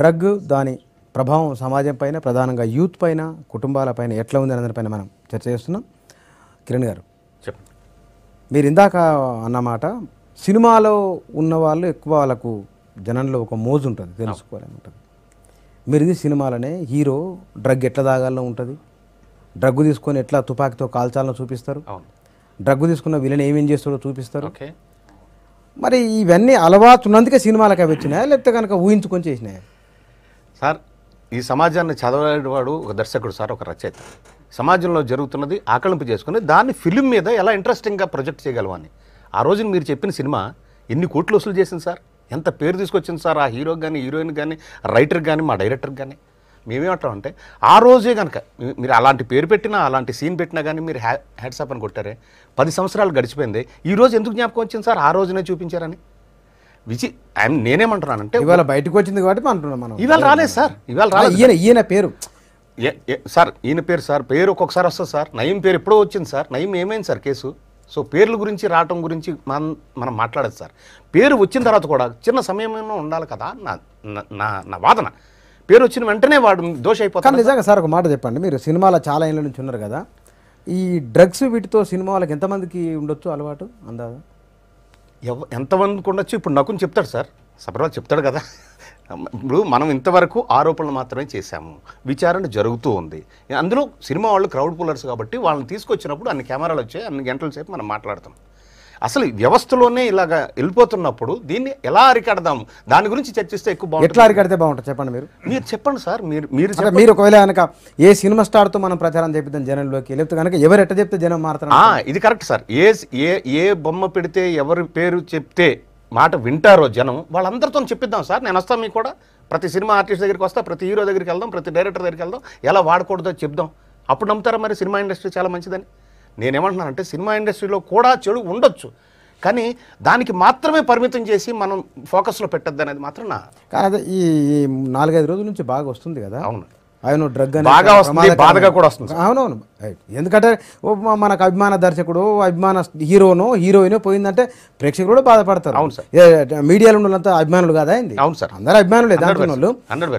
Drug దాని ప్రభావం సమాజం పైన, ప్రధానంగా యూత్ పైన, కుటుంబాలపైన ఎట్లా ఉంది అనే దానిపైన మనం చర్చ చేస్తున్నాం. కిరణ్ గారు, చెప్పండి. మీరు ఇందాక అన్నమాట, సినిమాలో ఉన్న వాళ్ళు ఎక్కువ వాళ్ళకు జనంలో ఒక మోజు ఉంటుంది, తెలుసుకోవాలని ఉంటుంది. మీరు ఇది సినిమాలనే హీరో డ్రగ్ ఎట్లా తాగాలో ఉంటుంది, డ్రగ్ తీసుకొని ఎట్లా తుపాకీతో కాల్చాలనో చూపిస్తారు, డ్రగ్ తీసుకున్న వీళ్ళని ఏమేం చేస్తాడో చూపిస్తారు. మరి ఇవన్నీ అలవాటు ఉన్నందుకే సినిమాలకు అవి వచ్చినాయా, లేకపోతే కనుక ఊహించుకొని చేసినాయా? సార్, ఈ సమాజాన్ని చదవలేవాడు ఒక దర్శకుడు సార్, ఒక రచయిత. సమాజంలో జరుగుతున్నది ఆకలింపు చేసుకుని దాన్ని ఫిలిం మీద ఎలా ఇంట్రెస్టింగ్గా ప్రొజెక్ట్ చేయగలమని. ఆ రోజున మీరు చెప్పిన సినిమా ఎన్ని కోట్లు వసూలు చేసింది సార్, ఎంత పేరు తీసుకొచ్చింది సార్ ఆ హీరోకి కానీ, హీరోయిన్ కానీ, రైటర్కి కానీ, మా డైరెక్టర్కి కానీ. మేమేమంటామంటే ఆ రోజే కనుక మీరు అలాంటి పేరు పెట్టినా, అలాంటి సీన్ పెట్టినా కానీ మీరు హ్యాట్సాప్ అని కొట్టారే. 10 సంవత్సరాలు గడిచిపోయింది, ఈ రోజు ఎందుకు జ్ఞాపకం వచ్చింది సార్ ఆ రోజునే చూపించారని. నేనేమంటున్నానంటే ఇవాళ బయటకు వచ్చింది కాబట్టి అంటున్నాం మనం. ఇవాళ రాలేదు సార్, ఇవాళ రాలేదు. ఈయన పేరు సార్, ఈయన పేరు సార్, పేరు ఒక్కొక్కసారి వస్తుంది సార్. నయీం పేరు ఎప్పుడో వచ్చింది సార్, నయీం ఏమైంది సార్ కేసు. సో పేర్ల గురించి రావటం గురించి మనం మాట్లాడదు సార్. పేరు వచ్చిన తర్వాత కూడా చిన్న సమయంలో ఉండాలి కదా నా వాదన. పేరు వచ్చిన వెంటనే వాడు దోష అయిపోతాడు. నిజంగా సార్ ఒక మాట చెప్పండి, మీరు సినిమాల చాలా ఏళ్ళ నుంచి ఉన్నారు కదా, ఈ డ్రగ్స్ వీటితో సినిమా వాళ్ళకి ఎంతమందికి ఉండొచ్చు అలవాటు అందాదా? ఎంతమందికి ఉండొచ్చు ఇప్పుడు నకుని చెప్తాడు సార్, సబర్వాల్ చెప్తాడు కదా. ఇప్పుడు మనం ఇంతవరకు ఆరోపణలు మాత్రమే చేశాము, విచారణ జరుగుతూ ఉంది. అందులో సినిమా వాళ్ళు క్రౌడ్ పుల్లర్స్ కాబట్టి వాళ్ళని తీసుకొచ్చినప్పుడు అన్ని కెమెరాలు వచ్చాయి, అన్ని గంటల సేపు మనం మాట్లాడతాం. అసలు వ్యవస్థలోనే ఇలాగా వెళ్ళిపోతున్నప్పుడు దీన్ని ఎలా అరికడదాము, దాని గురించి చర్చిస్తే ఎక్కువ బాగుంటుంది. ఎట్లా అరికడితే బాగుంటుంది చెప్పండి. మీరు చెప్పండి సార్. మీరు ఒకవేళ కనుక ఏ సినిమా స్టార్తో మనం ప్రచారం చేపిద్దాం జనంలోకి, లేకపోతే కనుక ఎవరు ఎట్ట చెప్తే జనం మారుతారు. ఇది కరెక్ట్ సార్. ఏ బొమ్మ పెడితే ఎవరి పేరు చెప్తే మాట వింటారో జనం, వాళ్ళందరితో చెప్పిద్దాం సార్. నేను వస్తాను మీకు కూడా, ప్రతి సినిమా ఆర్టిస్ట్ దగ్గరికి వస్తా, ప్రతి హీరో దగ్గరికి వెళ్దాం, ప్రతి డైరెక్టర్ దగ్గరికి వెళ్దాం, ఎలా వాడకూడదో చెప్దాం. అప్పుడు నమ్ముతారా మరి సినిమా ఇండస్ట్రీ చాలా మంచిదని? నేనేమంటున్నానంటే సినిమా ఇండస్ట్రీలో కూడా చెడు ఉండొచ్చు, కానీ దానికి మాత్రమే పరిమితం చేసి మనం ఫోకస్లో పెట్టద్దు అనేది మాత్రం కానీ ఈ 4-5 రోజుల నుంచి బాగా వస్తుంది కదా. అవును, ఆయన డ్రగ్ బాగా వస్తుంది, బాధగా కూడా వస్తుంది. అవునవును, ఎందుకంటే మనకు అభిమాన దర్శకుడు, అభిమాన హీరోనో హీరోయినో పోయిందంటే ప్రేక్షకులు బాధపడతారు. అవును సార్. మీడియాలో ఉన్నంత అభిమానులు కాదా అయింది? అవును సార్, అందరూ అభిమానులే దాంట్లో వాళ్ళు.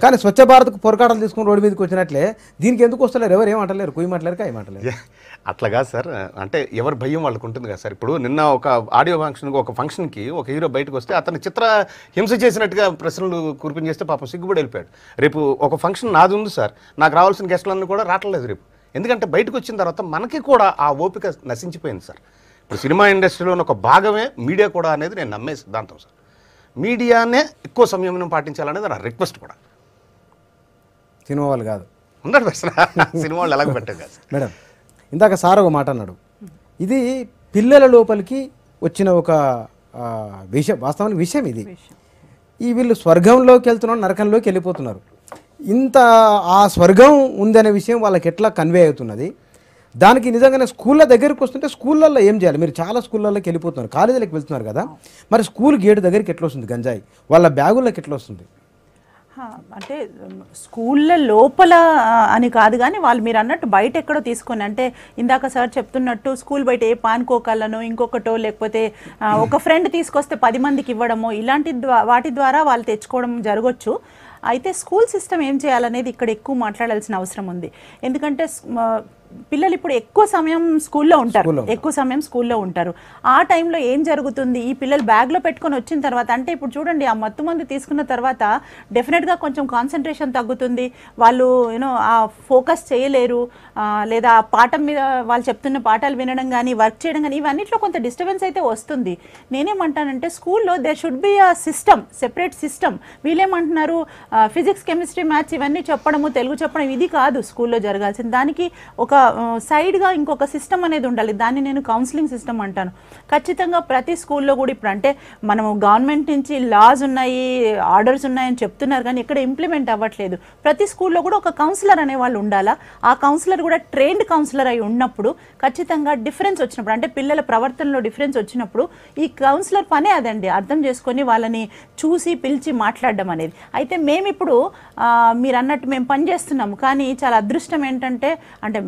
కానీ స్వచ్ఛ భారత్కు పొరకాటలు తీసుకుని రోడ్డు మీదకి వచ్చినట్లే దీనికి ఎందుకు వస్తలేరు? ఎవరు ఏమంటలేరు, కుయ్యమంటలేరు, కాయమంటలేరు. అట్లా కాదు సార్, అంటే ఎవరి భయం వాళ్ళకు ఉంటుంది కదా సార్. ఇప్పుడు నిన్న ఒక ఆడియో ఫంక్షన్కి ఒక హీరో బయటకు వస్తే అతను చిత్ర హింస చేసినట్టుగా ప్రశ్నలు కురిపించేస్తే పాపం సిగ్గుబడి వెళ్ళిపోయాడు. రేపు ఒక ఫంక్షన్ నాది ఉంది సార్, నాకు రావాల్సిన గెస్టులన్నీ కూడా రావట్లేదు రేపు. ఎందుకంటే బయటకు వచ్చిన తర్వాత మనకి కూడా ఆ ఓపిక నశించిపోయింది సార్. ఇప్పుడు సినిమా ఇండస్ట్రీలో ఒక భాగమే మీడియా కూడా అనేది నేను నమ్మే సిద్ధాంతం సార్. మీడియానే ఎక్కువ సంయమనం పాటించాలనేది నా రిక్వెస్ట్ కూడా. సినిమా వాళ్ళు కాదు, 100% సినిమా వాళ్ళు ఎలాగ పెట్టారు కాదు మేడం. ఇందాక సార్ ఒక మాట అన్నాడు, ఇది పిల్లల లోపలికి వచ్చిన ఒక విషయం, వాస్తవానికి విషయం ఇది. ఈ వీళ్ళు స్వర్గంలోకి వెళ్తున్నారు, నరకంలోకి వెళ్ళిపోతున్నారు. ఇంత ఆ స్వర్గం ఉందనే విషయం వాళ్ళకి ఎట్లా కన్వే అవుతున్నది? దానికి నిజంగానే స్కూళ్ళ దగ్గరికి వస్తుంటే స్కూళ్ళల్లో ఏం చేయాలి? మీరు చాలా స్కూళ్ళలోకి వెళ్ళిపోతున్నారు, కాలేజీలకు వెళ్తున్నారు కదా, మరి స్కూల్ గేట్ దగ్గరికి ఎట్లా వస్తుంది గంజాయి? వాళ్ళ బ్యాగుల్లోకి ఎట్లా వస్తుంది? అంటే స్కూళ్ళ లోపల అని కాదు, కానీ వాళ్ళు మీరు అన్నట్టు బయట ఎక్కడో తీసుకొని, అంటే ఇందాక సార్ చెప్తున్నట్టు స్కూల్ బయట ఏ పాన్కోకాలనో ఇంకొకటో, లేకపోతే ఒక ఫ్రెండ్ తీసుకొస్తే 10 మందికి ఇవ్వడమో, ఇలాంటి వాటి ద్వారా వాళ్ళు తెచ్చుకోవడం జరగచ్చు. అయితే స్కూల్ సిస్టమ్ ఏం చేయాలనేది ఇక్కడ ఎక్కువ మాట్లాడాల్సిన అవసరం ఉంది. ఎందుకంటే పిల్లలు ఇప్పుడు ఎక్కువ సమయం స్కూల్లో ఉంటారు. ఆ టైంలో ఏం జరుగుతుంది, ఈ పిల్లలు బ్యాగ్లో పెట్టుకొని వచ్చిన తర్వాత, అంటే ఇప్పుడు చూడండి ఆ మత్తు మందు తీసుకున్న తర్వాత డెఫినెట్గా కొంచెం కాన్సన్ట్రేషన్ తగ్గుతుంది, వాళ్ళు ఆ ఫోకస్ చేయలేరు, లేదా ఆ పాఠం మీద వాళ్ళు చెప్తున్న పాఠాలు వినడం కానీ, వర్క్ చేయడం కానీ, ఇవన్నిట్లో కొంత డిస్టర్బెన్స్ అయితే వస్తుంది. నేనేమంటానంటే స్కూల్లో there should be a system, separate system. వీళ్ళేమంటున్నారు ఫిజిక్స్, కెమిస్ట్రీ, మ్యాథ్స్ ఇవన్నీ చెప్పడము, తెలుగు చెప్పడం, ఇది కాదు స్కూల్లో జరగాల్సింది. దానికి ఒక సైడ్గా ఇంకొక సిస్టమ్ అనేది ఉండాలి. దాన్ని నేను కౌన్సిలింగ్ సిస్టమ్ అంటాను. ఖచ్చితంగా ప్రతి స్కూల్లో కూడా ఇప్పుడు అంటే మనము గవర్నమెంట్ నుంచి లాస్ ఉన్నాయి, ఆర్డర్స్ ఉన్నాయని చెప్తున్నారు, కానీ ఇక్కడ ఇంప్లిమెంట్ అవ్వట్లేదు. ప్రతి స్కూల్లో కూడా ఒక కౌన్సిలర్ అనే వాళ్ళు ఉండాలా. ఆ కౌన్సిలర్ కూడా ట్రైన్డ్ కౌన్సిలర్ అయి ఉన్నప్పుడు ఖచ్చితంగా డిఫరెన్స్ వచ్చినప్పుడు, అంటే పిల్లల ప్రవర్తనలో డిఫరెన్స్ వచ్చినప్పుడు ఈ కౌన్సిలర్ పనే అదండి, అర్థం చేసుకొని వాళ్ళని చూసి పిలిచి మాట్లాడడం అనేది. అయితే మేము ఇప్పుడు మీరు అన్నట్టు మేము పనిచేస్తున్నాము, కానీ చాలా అదృష్టం ఏంటంటే, అంటే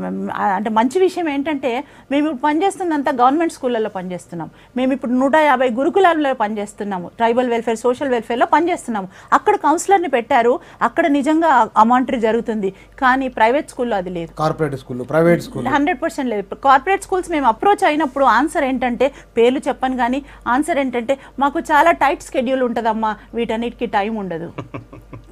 అంటే మంచి విషయం ఏంటంటే మేము ఇప్పుడు పనిచేస్తుందంతా గవర్నమెంట్ స్కూళ్ళల్లో పనిచేస్తున్నాం. మేము ఇప్పుడు 150 గురుకులాల్లో పనిచేస్తున్నాము, ట్రైబల్ వెల్ఫేర్, సోషల్ వెల్ఫేర్లో పనిచేస్తున్నాము. అక్కడ కౌన్సిలర్ని పెట్టారు, అక్కడ నిజంగా అమాంటరీ జరుగుతుంది. కానీ ప్రైవేట్ స్కూల్లో అది లేదు. కార్పొరేట్ స్కూల్, ప్రైవేట్ స్కూల్ 100% లేదు. కార్పొరేట్ స్కూల్స్ మేము అప్రోచ్ అయినప్పుడు ఆన్సర్ ఏంటంటే, పేర్లు చెప్పను కానీ ఆన్సర్ ఏంటంటే, మాకు చాలా టైట్ స్కెడ్యూల్ ఉంటుందమ్మా, వీటన్నిటికీ టైం ఉండదు,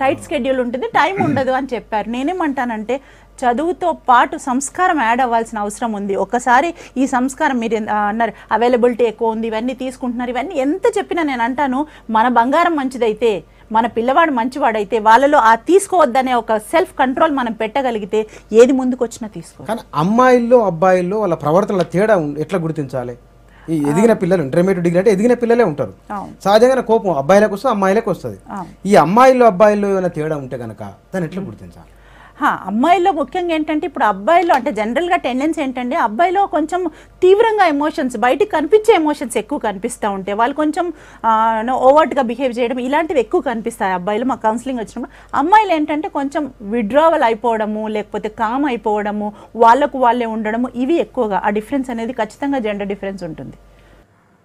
టైట్ స్కెడ్యూల్ ఉంటుంది, టైం ఉండదు అని చెప్పారు. నేనేమంటానంటే చదువుతో పాటు సంస్కారం యాడ్ అవ్వాల్సిన అవసరం ఉంది. ఒకసారి ఈ సంస్కారం మీరు అన్నారు అవైలబిలిటీ ఎక్కువ ఉంది, ఇవన్నీ తీసుకుంటున్నారు, ఇవన్నీ ఎంత చెప్పినా నేను అంటాను, మన బంగారం మంచిదైతే, మన పిల్లవాడు మంచివాడైతే వాళ్ళలో ఆ తీసుకోవద్దనే ఒక సెల్ఫ్ కంట్రోల్ మనం పెట్టగలిగితే ఏది ముందుకు వచ్చినా తీసుకో. కానీ అమ్మాయిల్లో అబ్బాయిల్లో వాళ్ళ ప్రవర్తనల తేడా ఎట్లా గుర్తించాలి? ఈ ఎదిగిన పిల్లలు, ఇంటర్మీడియట్ డిగ్రీ అంటే ఎదిగిన పిల్లలే ఉంటారు. సహజంగా కోపం అబ్బాయిలకు వస్తుంది, అమ్మాయిలకు వస్తుంది. ఈ అమ్మాయిల్లో అబ్బాయిల్లో ఏమైనా తేడా ఉంటే కనుక దాన్ని ఎట్లా గుర్తించాలి? అమ్మాయిల్లో ముఖ్యంగా ఏంటంటే, ఇప్పుడు అబ్బాయిలో అంటే జనరల్గా టెండెన్సీ ఏంటంటే, అబ్బాయిలో కొంచెం తీవ్రంగా ఎమోషన్స్, బయటికి కనిపించే ఎమోషన్స్ ఎక్కువ కనిపిస్తూ ఉంటాయి. వాళ్ళు కొంచెం ఓవర్ట్గా బిహేవ్ చేయడం ఇలాంటివి ఎక్కువ కనిపిస్తాయి అబ్బాయిలు. మా కౌన్సిలింగ్ వచ్చినప్పుడు అమ్మాయిలు ఏంటంటే కొంచెం విడ్రావల్ అయిపోవడము, లేకపోతే కామ్ అయిపోవడము, వాళ్ళకు వాళ్ళే ఉండడము, ఇవి ఎక్కువగా. ఆ డిఫరెన్స్ అనేది ఖచ్చితంగా జెండర్ డిఫరెన్స్ ఉంటుంది.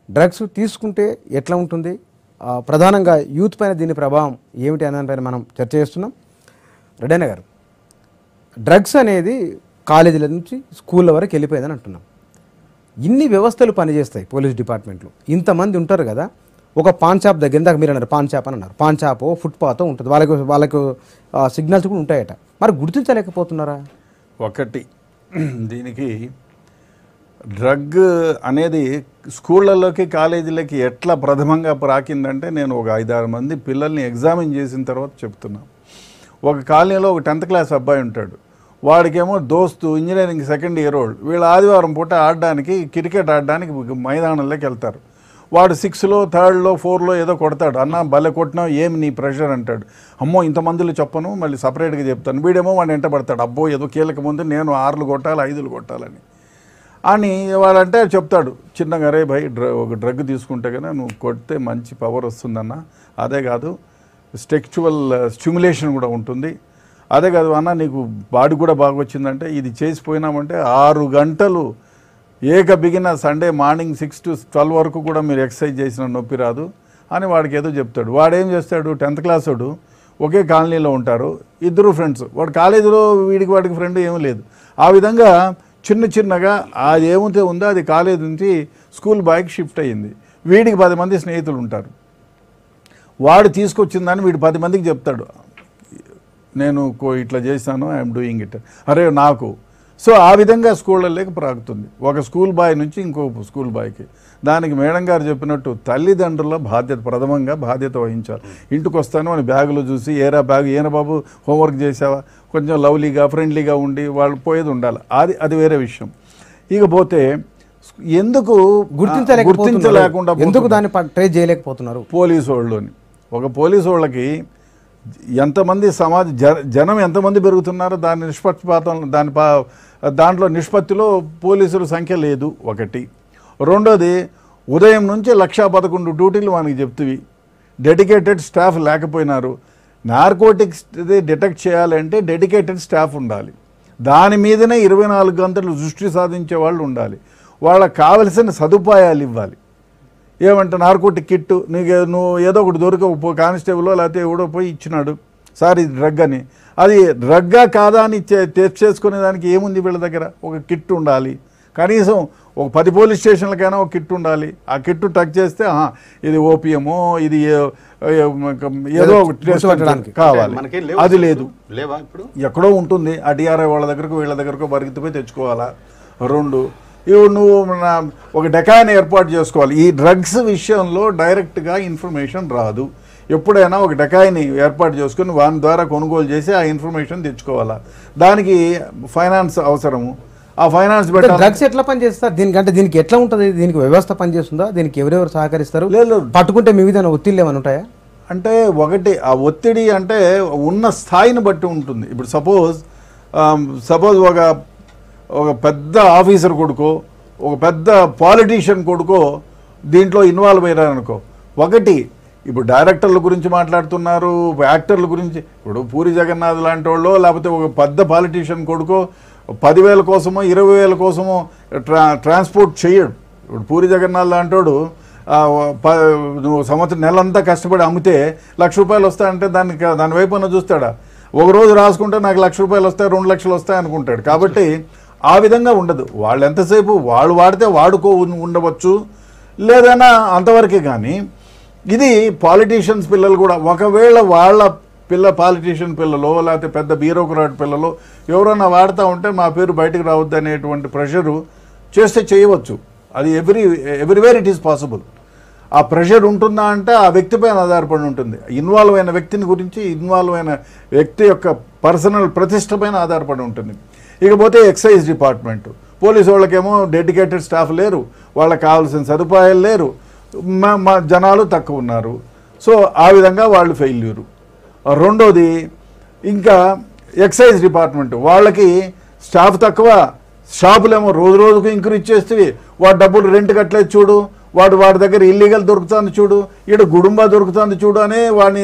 డ్రగ్స్ తీసుకుంటే ఎట్లా ఉంటుంది, ప్రధానంగా యూత్ పైన దీని ప్రభావం ఏమిటి అనే దానిపైన మనం చర్చ చేస్తున్నాం. రెడ్డన్న గారు, డ్రగ్స్ అనేది కాలేజీల నుంచి స్కూళ్ళ వరకు వెళ్ళిపోయిందని అంటున్నాం. ఇన్ని వ్యవస్థలు పనిచేస్తాయి పోలీస్ డిపార్ట్మెంట్లో, ఇంతమంది ఉంటారు కదా. ఒక పాన్ షాప్ దగ్గర, ఇందాక మీరు అన్నారు పాన్ షాప్ అని అన్నారు, పాన్ షాపో ఫుట్పాతో ఉంటుంది, వాళ్ళకు సిగ్నల్స్ కూడా ఉంటాయట. మరి గుర్తించలేకపోతున్నారా? ఒకటి, దీనికి డ్రగ్ అనేది స్కూళ్ళలోకి కాలేజీలకి ఎట్లా ప్రథమంగా ప్రాకిందంటే, నేను ఒక 5-6 మంది పిల్లల్ని ఎగ్జామిన్ చేసిన తర్వాత చెప్తున్నా. ఒక కాలనీలో ఒక 10th క్లాస్ అబ్బాయి ఉంటాడు, వాడికేమో దోస్తు ఇంజనీరింగ్ 2nd ఇయర్ ఓల్డ్, వీళ్ళు ఆదివారం పూట ఆడడానికి, క్రికెట్ ఆడడానికి మైదానంలోకి వెళ్తారు. వాడు 6లో 3లో 4లో ఏదో కొడతాడు, అన్న భలే కొట్టినావు, ఏమి నీ ప్రెషర్ అంటాడు. అమ్మో ఇంతమందిలో చెప్పను, మళ్ళీ సపరేట్గా చెప్తాను. వీడేమో వాడు వెంట పడతాడు, అబ్బో ఏదో కీలక ముందు నేను 6లు కొట్టాలి 5లు కొట్టాలని అని వాడంటే చెప్తాడు చిన్నగా, అరే భయ్ ఒక డ్రగ్ తీసుకుంటే కన్నా నువ్వు కొడితే మంచి పవర్ వస్తుందన్న, అదే కాదు సెక్చువల్ స్టిమ్యులేషన్ కూడా ఉంటుంది, అదే కాదు అన్న నీకు బాడీ కూడా బాగా వచ్చిందంటే, ఇది చేసిపోయినామంటే 6 గంటలు ఏక బిగిన సండే మార్నింగ్ 6 to 12 వరకు కూడా మీరు ఎక్సర్సైజ్ చేసిన నొప్పి రాదు అని వాడికి ఏదో చెప్తాడు. వాడేం చేస్తాడు, 10th క్లాస్ వాడు, ఒకే కాలనీలో ఉంటారు, ఇద్దరు ఫ్రెండ్స్, వాడు కాలేజీలో వాడికి ఫ్రెండ్ ఏమీ లేదు. ఆ విధంగా చిన్నగా అది ఏమైతే ఉందో అది కాలేజ్ నుంచి స్కూల్ బాయ్కి షిఫ్ట్ అయ్యింది. వీడికి 10 మంది స్నేహితులు ఉంటారు, వాడు తీసుకొచ్చిందని వీడు 10 మందికి చెప్తాడు, నేను ఇట్లా చేశాను, ఐఎమ్ డూయింగ్ ఇట్, అరే నాకు. సో ఆ విధంగా స్కూళ్ళలోకి ప్రాకుతుంది, ఒక స్కూల్ బాయ్ నుంచి ఇంకో స్కూల్ బాయ్కి. దానికి మేడం గారు చెప్పినట్టు తల్లిదండ్రుల బాధ్యత, ప్రథమంగా బాధ్యత వహించాలి. ఇంటికి వస్తాను అని బ్యాగులో చూసి, ఏరా బ్యాగు, ఏనా బాబు హోంవర్క్ చేసావా, కొంచెం లవ్లీగా ఫ్రెండ్లీగా ఉండి వాళ్ళు పోయేది ఉండాలి, అది వేరే విషయం. ఇకపోతే ఎందుకు గుర్తించలేకుండా, ఎందుకు దాన్ని ట్రేస్ చేయలేకపోతున్నారు పోలీసు వాళ్ళని? ఒక పోలీసు వాళ్ళకి ఎంతమంది జనం ఎంతమంది పెరుగుతున్నారో దాని నిష్పక్షపాతం, దాంట్లో నిష్పత్తిలో పోలీసుల సంఖ్య లేదు ఒకటి. రెండోది, ఉదయం నుంచి 111 డ్యూటీలు మనకి చెప్తువి, డెడికేటెడ్ స్టాఫ్ లేకపోయినారు. నార్కోటిక్స్ డిటెక్ట్ చేయాలంటే డెడికేటెడ్ స్టాఫ్ ఉండాలి, దాని మీదనే 24 గంటలు దృష్టి సాధించే వాళ్ళు ఉండాలి, వాళ్ళకి కావలసిన సదుపాయాలు ఇవ్వాలి. ఏమంటే నార్కోటిక్ కిట్టు నువ్వు ఏదో ఒకటి దొరక కానిస్టేబుల్లో లేకపోతే ఎవడో పోయి ఇచ్చినాడు, సార్ ఇది డ్రగ్ అని, అది డ్రగ్గా కాదా అని టెస్ట్ చేసుకునే దానికి ఏముంది వీళ్ళ దగ్గర? ఒక కిట్ ఉండాలి, కనీసం ఒక 10 పోలీస్ స్టేషన్లకైనా ఒక కిట్ ఉండాలి. ఆ కిట్టు టచ్ చేస్తే ఇది ఓపియమో, ఇది ఏదో ఒకటి కావాలి, అది లేదు. ఎక్కడో ఉంటుంది, ఆ డిఆర్ఐ వాళ్ళ దగ్గరకు వీళ్ళ దగ్గరకు పరిగెత్తిపోయి తెచ్చుకోవాలా. 2, ఇప్పుడు నువ్వు ఒక డెకాయిని ఏర్పాటు చేసుకోవాలి. ఈ డ్రగ్స్ విషయంలో డైరెక్ట్గా ఇన్ఫర్మేషన్ రాదు. ఎప్పుడైనా ఒక డెకాయిని ఏర్పాటు చేసుకుని వాని ద్వారా కొనుగోలు చేసి ఆ ఇన్ఫర్మేషన్ తెచ్చుకోవాలా. దానికి ఫైనాన్స్ అవసరము. ఆ ఫైనాన్స్ డ్రగ్స్ ఎట్లా పనిచేస్తారు దీనికంటే, దీనికి ఎట్లా ఉంటుంది, దీనికి వ్యవస్థ పనిచేస్తుందా, దీనికి ఎవరెవరు సహకరిస్తారు? లేదు, పట్టుకుంటే మీ విధానం ఒత్తిళ్ళు ఏమైనా ఉంటాయా? అంటే ఒకటి, ఆ ఒత్తిడి అంటే ఉన్న స్థాయిని బట్టి ఉంటుంది. ఇప్పుడు సపోజ్ ఒక పెద్ద ఆఫీసర్ కొడుకో, ఒక పెద్ద పాలిటీషియన్ కొడుకో దీంట్లో ఇన్వాల్వ్ అయ్యారనుకో, ఒకటి ఇప్పుడు డైరెక్టర్ల గురించి మాట్లాడుతున్నారు, యాక్టర్ల గురించి. ఇప్పుడు పూరి జగన్నాథ్ లాంటి వాళ్ళు, లేకపోతే ఒక పెద్ద పాలిటీషియన్ కొడుకో 10,000 కోసమో 20,000 కోసమో ట్రాన్స్పోర్ట్ చేయడు. ఇప్పుడు పూరి జగన్నాథ్ అంటాడు నువ్వు సంవత్సరం నెలంతా కష్టపడి అమ్మితే ₹1,00,000 వస్తాయంటే దాని వైపున చూస్తాడా? ఒక రోజు రాసుకుంటే నాకు ₹1,00,000 వస్తాయి, 2 లక్షలు వస్తాయి అనుకుంటాడు. కాబట్టి ఆ విధంగా ఉండదు. వాళ్ళు ఎంతసేపు వాళ్ళు వాడితే ఉండవచ్చు, లేదన్నా అంతవరకే. కానీ ఇది పాలిటీషియన్స్ పిల్లలు కూడా ఒకవేళ వాళ్ళ పాలిటీషియన్ పిల్లలు లేకపోతే పెద్ద బ్యూరోక్రాట్ పిల్లలు ఎవరన్నా ఉంటే మా పేరు బయటకు రావద్దు అనేటువంటి ప్రెషరు చేస్తే చేయవచ్చు. అది ఎవ్రీవేర్ ఇట్ ఈస్ పాసిబుల్. ఆ ప్రెషర్ ఉంటుందా అంటే ఆ వ్యక్తి పైన ఆధారపడి ఉంటుంది. ఇన్వాల్వ్ అయిన వ్యక్తిని గురించి, ఇన్వాల్వ్ అయిన వ్యక్తి యొక్క పర్సనల్ ప్రతిష్ట పైన ఆధారపడి ఉంటుంది. ఇకపోతే ఎక్సైజ్ డిపార్ట్మెంట్, పోలీసు వాళ్ళకేమో డెడికేటెడ్ స్టాఫ్ లేరు, వాళ్ళకి కావాల్సిన సదుపాయాలు లేరు, మా జనాలు తక్కువ ఉన్నారు. సో ఆ విధంగా వాళ్ళు ఫెయిల్యూరు. రెండోది ఇంకా ఎక్సైజ్ డిపార్ట్మెంట్, వాళ్ళకి స్టాఫ్ తక్కువ, షాపులేమో రోజు రోజుకు ఇంక్రీజ్ చేస్తే వాడు డబ్బులు రెంట్ కట్టలేదు చూడు, వాడి దగ్గర ఇల్లీగల్ దొరుకుతుంది చూడు, ఈడ గుడుంబా దొరుకుతుంది చూడు అని వాడిని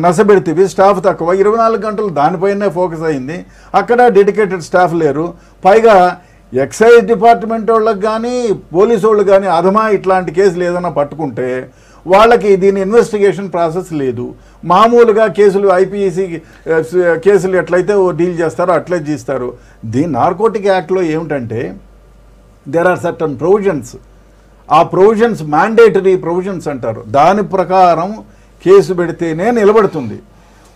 నసబెడితే స్టాఫ్ తక్కువ. 24 గంటలు దానిపైనే ఫోకస్ అయింది. అక్కడ డెడికేటెడ్ స్టాఫ్ లేరు. పైగా ఎక్సైజ్ డిపార్ట్మెంట్ వాళ్ళకి కానీ పోలీసు వాళ్ళకి కానీ అదమా ఇట్లాంటి కేసులు ఏదైనా పట్టుకుంటే వాళ్ళకి దీని ఇన్వెస్టిగేషన్ ప్రాసెస్ లేదు. మామూలుగా కేసులు ఐపీసీ కేసులు ఎట్లయితే డీల్ చేస్తారో అట్లే చేస్తారు. దీని నార్కోటిక్ యాక్ట్లో ఏమిటంటే దేర్ ఆర్ సర్టన్ ప్రొవిజన్స్. ఆ ప్రొవిజన్స్ మ్యాండేటరీ ప్రొవిజన్స్ అంటారు. దాని ప్రకారం కేసు పెడితేనే నిలబడుతుంది.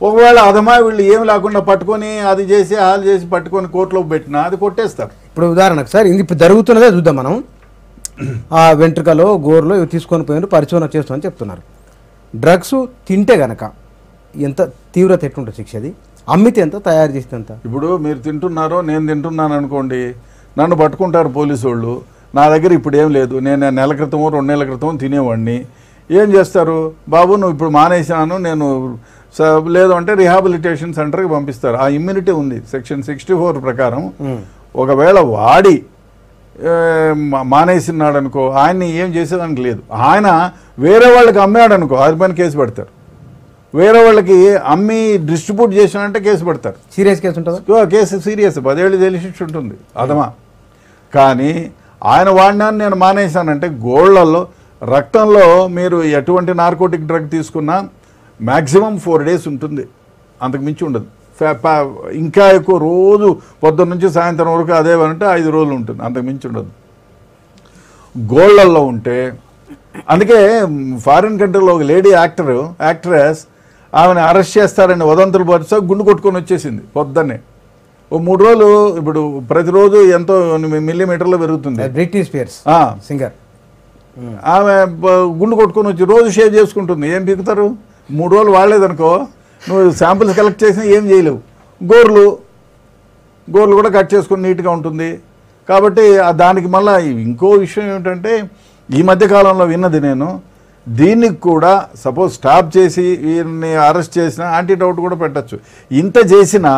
ఒకవేళ అదమా వీళ్ళు ఏమి లేకుండా పట్టుకొని అది చేసి హాల్ చేసి పట్టుకొని కోర్టులో పెట్టినా అది కొట్టేస్తారు. ఇప్పుడు ఉదాహరణకు సార్ ఇది ఇప్పుడు జరుగుతున్నదే చూద్దాం మనం. ఆ వెంట్రుకలో గోరులో ఇవి తీసుకొని పోయిన పరిశోధన చేస్తామని చెప్తున్నారు. డ్రగ్స్ తింటే గనక ఎంత తీవ్రత ఎట్లుంటుంది శిక్ష? అది అమ్మితే ఎంత, తయారు చేస్తే ఎంత? ఇప్పుడు మీరు తింటున్నారో నేను తింటున్నాను అనుకోండి, నన్ను పట్టుకుంటారు పోలీసు వాళ్ళు. నా దగ్గర ఇప్పుడు ఏం లేదు, నేను నెల క్రితమో 2 నెలల క్రితమో తినేవాడిని. ఏం చేస్తారు? బాబు నువ్వు ఇప్పుడు మానేసాను, నేను లేదు అంటే రిహాబిలిటేషన్ సెంటర్కి పంపిస్తారు. ఆ ఇమ్యూనిటీ ఉంది సెక్షన్ 64 ప్రకారం. ఒకవేళ వాడి మానేసినాడు అనుకో, ఆయన్ని ఏం చేసేదానికి లేదు. ఆయన వేరే వాళ్ళకి అమ్మాడు అనుకో, అది పైన కేసు పెడతారు. వేరే వాళ్ళకి అమ్మి డిస్ట్రిబ్యూట్ చేసినంటే కేసు పెడతారు. సీరియస్ కేసు ఉంటుంది. కేసు సీరియస్, 10 ఏళ్ళు జైలు శిక్ష ఉంటుంది అదమా. కానీ ఆయన వాడినాన్ని నేను మానేశానంటే గోళ్లలో రక్తంలో మీరు ఎటువంటి నార్కోటిక్ డ్రగ్ తీసుకున్నా మ్యాక్సిమం 4 days ఉంటుంది, అంతకు మించి ఉండదు. ఇంకా ఎక్కువ రోజు పొద్దున్న నుంచి సాయంత్రం వరకు అదే అంటే 5 రోజులు ఉంటుంది, అంతకు మించి ఉండదు గోళ్లలో ఉంటే. అందుకే ఫారిన్ కంట్రీలో ఒక లేడీ యాక్ట్రెస్ ఆమెను అరెస్ట్ చేస్తారని వదంతులు పరుస్తా గుండు కొట్టుకొని వచ్చేసింది పొద్దున్నే. ఓ 3 రోజులు ఇప్పుడు ప్రతిరోజు ఎంతో మిల్లీమీటర్లో పెరుగుతుంది. బ్రిట్నీ స్పియర్స్ సింగర్ ఆమె గుండు కొట్టుకొని వచ్చి రోజు షేవ్ చేసుకుంటుంది. ఏం పీకుతారు? 3 రోజులు వాడలేదనుకో, నువ్వు శాంపిల్స్ కలెక్ట్ చేసినా ఏం చేయలేవు. గోర్లు కూడా కట్ చేసుకొని నీట్గా ఉంటుంది. కాబట్టి దానికి మళ్ళీ ఇంకో విషయం ఏమిటంటే ఈ మధ్యకాలంలో విన్నది నేను, దీనికి కూడా సపోజ్ స్టాప్ చేసి వీరిని అరెస్ట్ చేసినా యాంటీడౌట్ కూడా పెట్టచ్చు. ఇంత చేసినా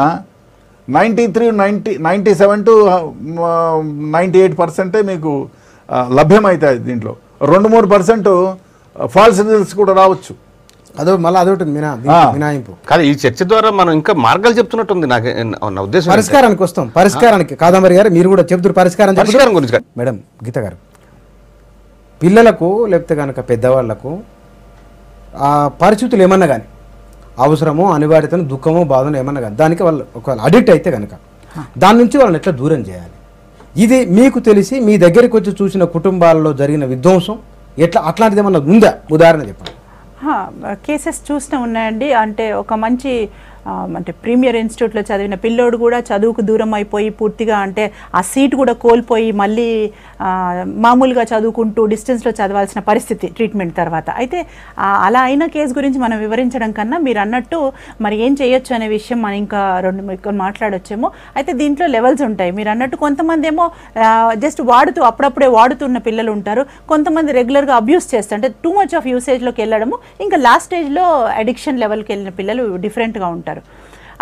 97 to 98% మీకు లభ్యమవుతాయి. దీంట్లో 2-3% ఫాల్స్ రిజల్ట్స్ కూడా రావచ్చు. అదొకటి మినాయింపు కాదు. ఈ చర్చ ద్వారా మనం ఇంకా మార్గాలు చెప్తున్నట్టుంది నాకు నా ఉద్దేశం. పరిష్కారానికి వస్తాం. పరిష్కారానికి కాదంబరి గారు మీరు కూడా చెప్తారు పరిష్కారం గురించి. మేడం గీత గారు, పిల్లలకు లేకపోతే కనుక పెద్దవాళ్లకు ఆ పరిస్థితులు ఏమన్నా కానీ అవసరమో అనివార్యతను దుఃఖమో బాధనో ఏమన్నా కానీ దానికి వాళ్ళు ఒకవేళ అడిక్ట్ అయితే కనుక దాని నుంచి వాళ్ళని ఎట్లా దూరం చేయాలి? ఇది మీకు తెలిసి మీ దగ్గరికి వచ్చి చూసిన కుటుంబాల్లో జరిగిన విధ్వంసం ఎట్లా అట్లాంటిది ఏమన్నా ఉందా? ఉదాహరణ చెప్పండి. కేసెస్ చూస్తూ ఉన్నాయండి. అంటే ఒక మంచి అంటే ప్రీమియర్ ఇన్స్టిట్యూట్లో చదివిన పిల్లోడు కూడా చదువుకు దూరం అయిపోయి పూర్తిగా అంటే ఆ సీట్ కూడా కోల్పోయి మళ్ళీ మామూలుగా చదువుకుంటూ డిస్టెన్స్లో చదవాల్సిన పరిస్థితి ట్రీట్మెంట్ తర్వాత. అయితే అలా అయిన కేసు గురించి మనం వివరించడం కన్నా మీరు అన్నట్టు మరి ఏం చేయొచ్చు అనే విషయం మనం ఇంకా 2 మాట్లాడొచ్చేమో. అయితే దీంట్లో లెవెల్స్ ఉంటాయి. మీరు అన్నట్టు కొంతమంది ఏమో జస్ట్ అప్పుడప్పుడే వాడుతున్న పిల్లలు ఉంటారు. కొంతమంది రెగ్యులర్గా అబ్యూస్ చేస్తారు, అంటే టూ మచ్ ఆఫ్ యూసేజ్లోకి వెళ్ళడము. ఇంకా లాస్ట్ స్టేజ్లో అడిక్షన్ లెవెల్కి వెళ్ళిన పిల్లలు డిఫరెంట్గా ఉంటారు.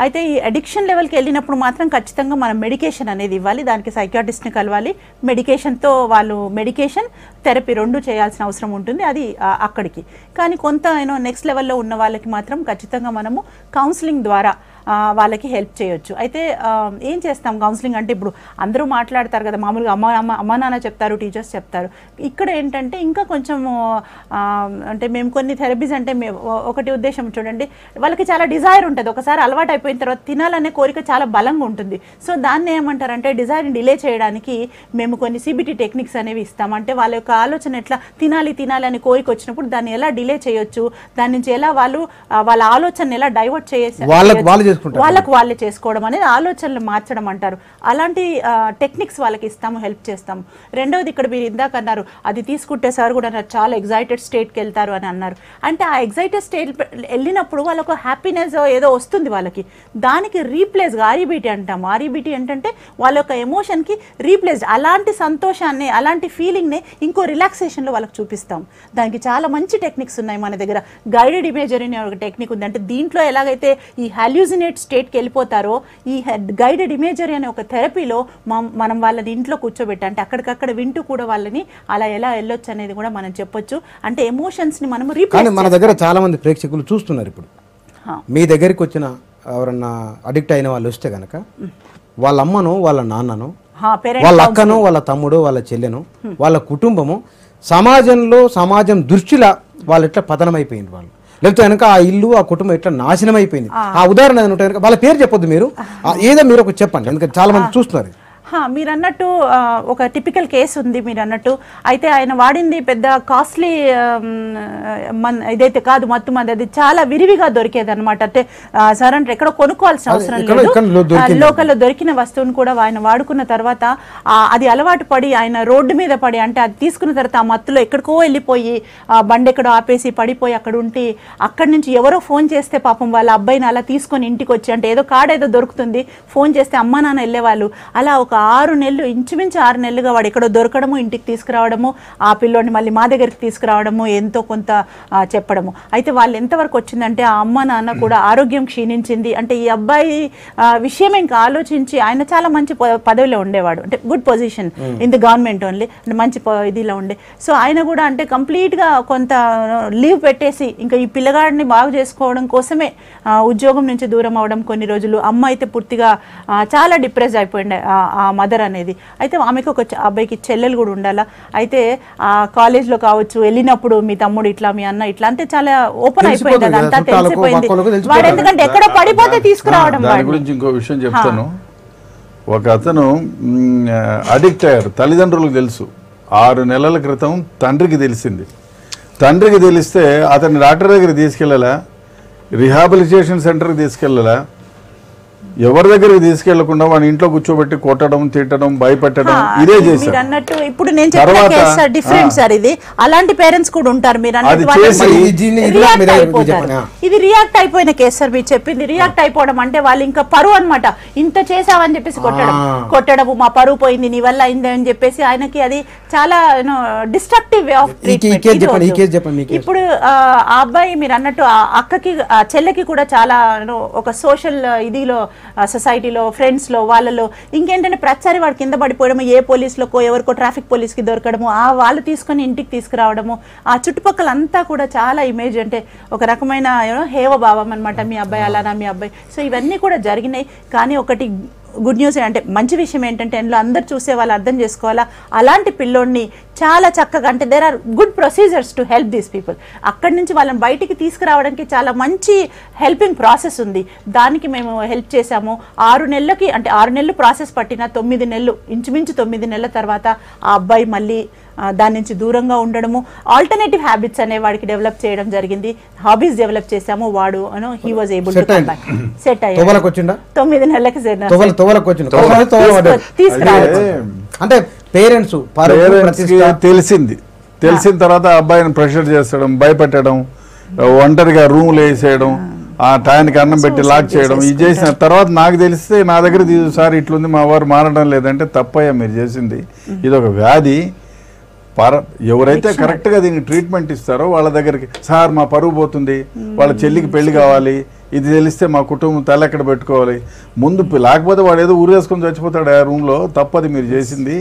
అయితే ఈ అడిక్షన్ లెవెల్కి వెళ్ళినప్పుడు మాత్రం ఖచ్చితంగా మనం మెడికేషన్ అనేది ఇవ్వాలి. దానికి సైకియాట్రిస్ట్ని కలవాలి. మెడికేషన్తో వాళ్ళు మెడికేషన్ థెరపీ 2 చేయాల్సిన అవసరం ఉంటుంది. అది అక్కడికి. కానీ కొంత నెక్స్ట్ లెవెల్లో ఉన్న వాళ్ళకి మాత్రం ఖచ్చితంగా మనము కౌన్సిలింగ్ ద్వారా వాళ్ళకి హెల్ప్ చేయొచ్చు. అయితే ఏం చేస్తాం కౌన్సిలింగ్ అంటే ఇప్పుడు అందరూ మాట్లాడతారు కదా, మామూలుగా అమ్మ నాన్న చెప్తారు, టీచర్స్ చెప్తారు. ఇక్కడ ఏంటంటే ఇంకా కొంచెం అంటే మేము కొన్ని థెరపీస్ అంటే ఒకటి ఉద్దేశం చూడండి, వాళ్ళకి చాలా డిజైర్ ఉంటుంది, ఒకసారి అలవాటు అయిపోయిన తర్వాత తినాలనే కోరిక చాలా బలంగా ఉంటుంది. సో దాన్ని ఏమంటారంటే డిజైర్ని డిలే చేయడానికి మేము కొన్ని సిబిటి టెక్నిక్స్ అనేవి ఇస్తాం. అంటే వాళ్ళ యొక్క ఆలోచన ఎట్లా తినాలి అని కోరిక వచ్చినప్పుడు దాన్ని ఎలా డిలే చేయొచ్చు, దాని నుంచి ఎలా వాళ్ళ ఆలోచన ఎలా డైవర్ట్ చేసి వాళ్ళకు వాళ్ళే చేసుకోవడం అనేది ఆలోచనలు మార్చడం అంటారు. అలాంటి టెక్నిక్స్ వాళ్ళకి ఇస్తాము, హెల్ప్ చేస్తాము. రెండవది ఇక్కడ మీరు ఇందాక అన్నారు అది తీసుకుంటే సార్ కూడా అన్నారు చాలా ఎగ్జైటెడ్ స్టేట్కి వెళ్తారు అని అన్నారు. అంటే ఆ ఎగ్జైటెడ్ స్టేట్ వెళ్ళినప్పుడు వాళ్ళకు హ్యాపీనెస్ ఏదో వస్తుంది వాళ్ళకి, దానికి రీప్లేస్గా ఆర్ఈబీటీ అంటాము. ఆర్ఈబీటీ ఏంటంటే వాళ్ళ యొక్క ఎమోషన్కి రీప్లేస్, అలాంటి సంతోషాన్ని అలాంటి ఫీలింగ్ని ఇంకో రిలాక్సేషన్లో వాళ్ళకి చూపిస్తాం. దానికి చాలా మంచి టెక్నిక్స్ ఉన్నాయి మన దగ్గర. గైడెడ్ ఇమేజరీ అనే ఒక టెక్నిక్ ఉంది. అంటే దీంట్లో ఎలాగైతే ఈ హాల్యూసినేట్ స్టేట్కి వెళ్ళిపోతారో, ఈ గైడెడ్ ఇమేజరీ అనే ఒక థెరపీలో మనం వాళ్ళని ఇంట్లో కూర్చోబెట్టి అంటే అక్కడికక్కడ వింటూ కూడా వాళ్ళని అలా ఎలా వెళ్ళొచ్చు అనేది కూడా మనం చెప్పొచ్చు. అంటే ఎమోషన్స్ని మనం కానీ మన దగ్గర చాలా మంది ప్రేక్షకులు చూస్తున్నారు ఇప్పుడు. మీ దగ్గరికి వచ్చిన ఎవరన్నా అడిక్ట్ అయిన వాళ్ళు వస్తే కనుక వాళ్ళ అమ్మను, వాళ్ళ నాన్నను, వాళ్ళ అక్కను, వాళ్ళ తమ్ముడు, వాళ్ళ చెల్లెను, వాళ్ళ కుటుంబము సమాజం దృష్టిలా వాళ్ళు ఎట్లా పతనమైపోయింది, వాళ్ళు లేకపోతే కనుక ఆ ఇల్లు ఆ కుటుంబం ఎట్లా నాశనం అయిపోయింది, ఆ ఉదాహరణ ఏదైనా ఉంటే కనుక వాళ్ళ పేరు చెప్పొద్దు మీరు, ఏదో మీరు ఒక చెప్పండి, ఎందుకంటే చాలా మంది చూస్తున్నారు. మీరు అన్నట్టు ఒక టిపికల్ కేసు ఉంది మీరు అన్నట్టు. అయితే ఆయన వాడింది పెద్ద కాస్ట్లీ ఇదైతే కాదు, మత్తు మంది, అది చాలా విరివిగా దొరికేది అనమాట. అంటే సార్ అంటే ఎక్కడో కొనుక్కోవాల్సిన అవసరం లేదు, లోకల్లో దొరికిన వస్తువును కూడా ఆయన వాడుకున్న తర్వాత అది అలవాటు పడి ఆయన రోడ్డు మీద పడి, అంటే అది తీసుకున్న తర్వాత ఆ మత్తులో ఎక్కడికో వెళ్ళిపోయి బండి ఎక్కడో ఆపేసి పడిపోయి అక్కడ ఉండి, అక్కడి నుంచి ఎవరో ఫోన్ చేస్తే పాపం వాళ్ళ అబ్బాయిని అలా తీసుకొని ఇంటికి వచ్చి, అంటే ఏదో కార్డు ఏదో దొరుకుతుంది, ఫోన్ చేస్తే అమ్మ నాన్న వెళ్ళేవాళ్ళు. అలా ఒక 6 నెలలు, ఇంచుమించు 6 నెలలుగా వాడు ఎక్కడో దొరకడము, ఇంటికి తీసుకురావడము, ఆ పిల్లోని మళ్ళీ మా దగ్గరికి తీసుకురావడము, ఎంతో కొంత చెప్పడము. అయితే వాళ్ళు ఎంతవరకు వచ్చిందంటే ఆ అమ్మ నాన్న కూడా ఆరోగ్యం క్షీణించింది. అంటే ఈ అబ్బాయి విషయం ఇంకా ఆలోచించి, ఆయన చాలా మంచి పదవిలో ఉండేవాడు, అంటే good position in the government only, అంటే మంచి ఇదిలో ఉండే. సో ఆయన కూడా అంటే కంప్లీట్గా కొంత లీవ్ పెట్టేసి ఇంకా ఈ పిల్లగాడిని బాగు చేసుకోవడం కోసమే ఉద్యోగం నుంచి దూరం అవడం కొన్ని రోజులు. అమ్మ అయితే పూర్తిగా చాలా డిప్రెస్ అయిపోయింది ఆ మదర్ అనేది. అయితే ఆమెకు ఒక అబ్బాయికి చెల్లెలు కూడా ఉండాలా. అయితే ఆ కాలేజ్లో కావచ్చు వెళ్ళినప్పుడు మీ తమ్ముడు ఇట్లా, మీ అన్న ఇట్లా, అంటే చాలా ఓపెన్ అయిపోయింది, అదంతా తెలిసిపోయింది వాడు, ఎందుకంటే ఎక్కడో పడిపోతే తీసుకురావడం. దాని గురించి ఇంకో విషయం చెప్తాను. ఒక అతను అడిక్ట్ అయ్యారు, తల్లిదండ్రులకు తెలుసు. 6 నెలల క్రితం తండ్రికి తెలిసింది. తండ్రికి తెలిస్తే అతన్ని డాక్టర్ దగ్గర తీసుకెళ్ళాలా, రిహాబిలిటేషన్ సెంటర్కి తీసుకెళ్ళాలా, ఎవరి దగ్గరికి తీసుకెళ్లకుండా వాడి ఇంట్లో కూర్చోబెట్టి కొట్టడం, తిట్టడం, భయపెట్టడం, ఇదే చేశారు. అన్నట్టు ఇప్పుడు నేను చెప్పిన కేసు డిఫరెంట్ సార్. ఇది అలాంటి పేరెంట్స్ కూడా ఉంటారు. మీరు ఇది రియాక్ట్ అయిపోయిన కేసు సార్. మీరు చెప్పింది రియాక్ట్ అయిపోవడం అంటే వాళ్ళు ఇంకా పరువు అనమాట, ఇంత చేసావని చెప్పేసి కొట్టడము, మా పరువు పోయింది నీ వల్ల అయింది అని చెప్పేసి ఆయనకి అది చాలా డిస్ట్రక్టివ్ వే ఆఫ్ ట్రీట్మెంట్. ఇప్పుడు ఆ అబ్బాయి మీరు అన్నట్టు అక్కకి చెల్లెకి కూడా చాలా ఒక సోషల్ ఇదిలో సొసైటీలో, ఫ్రెండ్స్లో, వాళ్ళలో ఇంకేంటంటే ప్రతిసారి వాడు కింద పడిపోవడము, ఏ పోలీసులకో ఎవరికో ట్రాఫిక్ పోలీస్కి దొరకడము, వాళ్ళు తీసుకొని ఇంటికి తీసుకురావడము, ఆ చుట్టుపక్కల అంతా కూడా చాలా ఇమేజ్ అంటే ఒక రకమైన హేవ భావం అనమాట, మీ అబ్బాయి అలానా, మీ అబ్బాయి. సో ఇవన్నీ కూడా జరిగినాయి. కానీ ఒకటి గుడ్ న్యూస్ అంటే మంచి విషయం ఏంటంటే ఇందులో అందరు చూసే వాళ్ళు అర్థం చేసుకోవాలా, అలాంటి పిల్లోడిని చాలా చక్కగా, అంటే there are good procedures to help these people. అక్కడి నుంచి వాళ్ళని బయటికి తీసుకురావడానికి చాలా మంచి హెల్పింగ్ ప్రాసెస్ ఉంది. దానికి మేము హెల్ప్ చేశాము. 6 నెలలకి, అంటే 6 నెలలు ప్రాసెస్ పట్టిన 9 నెలలు, ఇంచుమించు 9 నెలల తర్వాత ఆ అబ్బాయి మళ్ళీ దాని నుంచి దూరంగా ఉండడము, ఆల్టర్నేటివ్ హ్యాబిట్స్ అనే వాడికి డెవలప్ చేయడం జరిగింది, హాబీస్ డెవలప్ చేసాము. వాడు he was able to come back, set అయ్యాడు. 9 నెలలకి తీసుకురావచ్చు. అంటే పేరెంట్స్ తెలిసిన తర్వాత అబ్బాయిని ప్రెషర్ చేస్తడం, భయపెట్టడం, ఒంటరిగా రూమ్లో వేసేయడం, ఆ టైంకి అన్నం పెట్టి లాక్ చేయడం, ఇది చేసిన తర్వాత నాకు తెలిస్తే నా దగ్గర సార్ ఇట్లుంది మా వారు మారడం లేదంటే తప్పయ్యా మీరు చేసింది, ఇది ఒక వ్యాధి. ఎవరైతే కరెక్ట్గా దీనికి ట్రీట్మెంట్ ఇస్తారో వాళ్ళ దగ్గరికి, సార్ మా పరువు పోతుంది, వాళ్ళ చెల్లికి పెళ్లి కావాలి, ఇది తెలిస్తే మా కుటుంబం తల ఎక్కడ పెట్టుకోవాలి ముందు లేకపోతే వాడు ఏదో ఊరేసుకొని చచ్చిపోతాడు ఆ రూమ్ లో, తప్పది మీరు చేసింది